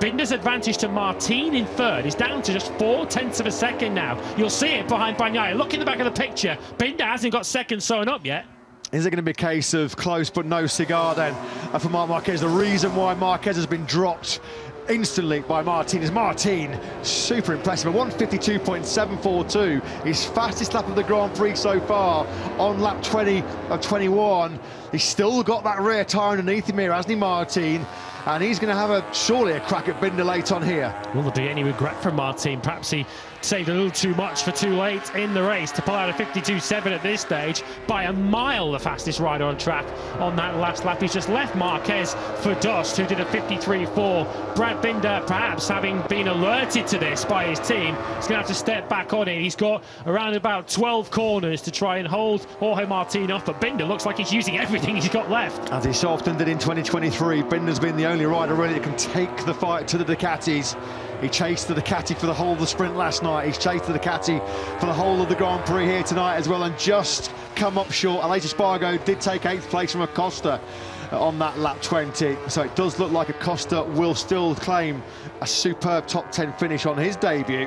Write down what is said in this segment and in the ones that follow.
Binder's advantage to Martin in third is down to just 0.4 of a second now. You'll see it behind Bagnaia. Look in the back of the picture. Binder hasn't got second sewn up yet. Is it going to be a case of close but no cigar then for Marc Marquez? The reason why Marquez has been dropped instantly by Martin is Martin, super impressive, a 152.742, his fastest lap of the Grand Prix so far on lap 20 of 21. He's still got that rear tyre underneath him here, hasn't he, Martin? And he's going to have surely a crack at Binder late on here. Will there be any regret from Martin? Perhaps he saved a little too much for too late in the race to pull out a 52.7 at this stage, by a mile the fastest rider on track on that last lap. He's just left Marquez for dust, who did a 53.4. Brad Binder, perhaps having been alerted to this by his team, is going to have to step back on it. He's got around about 12 corners to try and hold Jorge Martin off, but Binder looks like he's using everything he's got left. As he so often did in 2023, Binder's been the only rider really that can take the fight to the Ducatis. He chased the Ducati for the whole of the sprint last night. He's chased the Ducati for the whole of the Grand Prix here tonight as well, and just come up short. Aleix Espargo did take 8th place from Acosta on that lap 20, so it does look like Acosta will still claim a superb top 10 finish on his debut.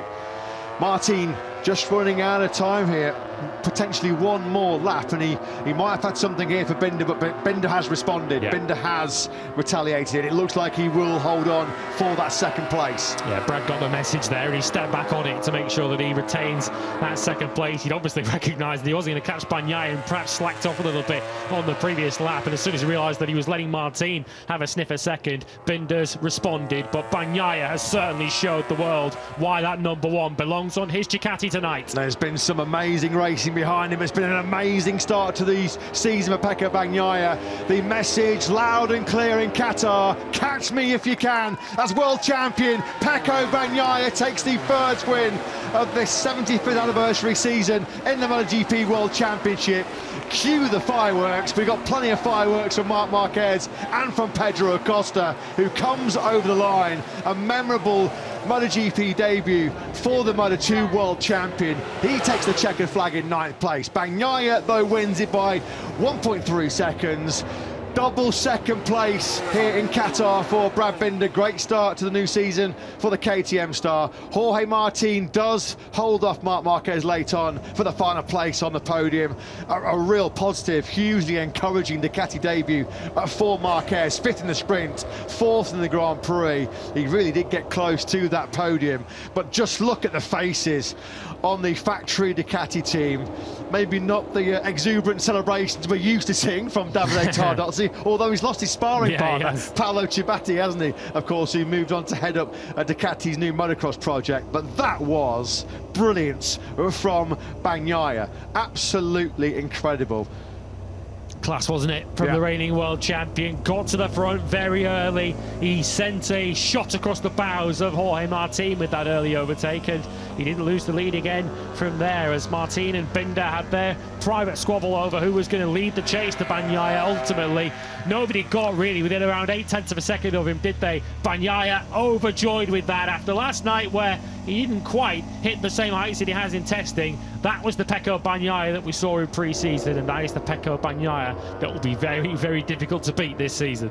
Martin just running out of time here, potentially one more lap, and he might have had something here for Binder, but Binder has responded. Yeah. Binder has retaliated. It looks like he will hold on for that second place. Yeah, Brad got the message there, and he stepped back on it to make sure that he retains that second place. He'd obviously recognised that he wasn't going to catch Bagnaia and perhaps slacked off a little bit on the previous lap, and as soon as he realised that he was letting Martin have a sniff a second, Binder's responded, but Bagnaia has certainly showed the world why that #1 belongs on his Ducati tonight. There's been some amazing racing behind him. It's been an amazing start to the season for Pecco Bagnaia. The message loud and clear in Qatar: catch me if you can. As world champion, Pecco Bagnaia takes the first win of this 75th anniversary season in the MotoGP World Championship. Cue the fireworks. We've got plenty of fireworks from Marc Marquez and from Pedro Acosta, who comes over the line. A memorable MotoGP debut for the Moto2 world champion. He takes the checkered flag in 9th place. Bagnaia, though, wins it by 1.3 seconds. Double second place here in Qatar for Brad Binder. Great start to the new season for the KTM star. Jorge Martin does hold off Marc Marquez late on for the final place on the podium. A real positive, hugely encouraging Ducati debut for Marquez. 5th in the sprint, 4th in the Grand Prix. He really did get close to that podium, but just look at the faces on the factory Ducati team. Maybe not the exuberant celebrations we're used to seeing from Davide Tardozzi, although he's lost his sparring partner, Paolo Ciabatti, hasn't he? Of course, he moved on to head up Ducati's new motocross project. But that was brilliance from Bagnaia. Absolutely incredible. Class, wasn't it, from the reigning world champion? Got to the front very early. He sent a shot across the bows of Jorge Martin with that early overtake, and he didn't lose the lead again from there, as Martin and Binder had their private squabble over who was going to lead the chase to Bagnaia. Ultimately, nobody got really within around 0.8 of a second of him, did they? Bagnaia overjoyed with that after last night, where he didn't quite hit the same heights that he has in testing. That was the Pecco Bagnaia that we saw in pre-season, and that is the Pecco Bagnaia that will be very, very difficult to beat this season.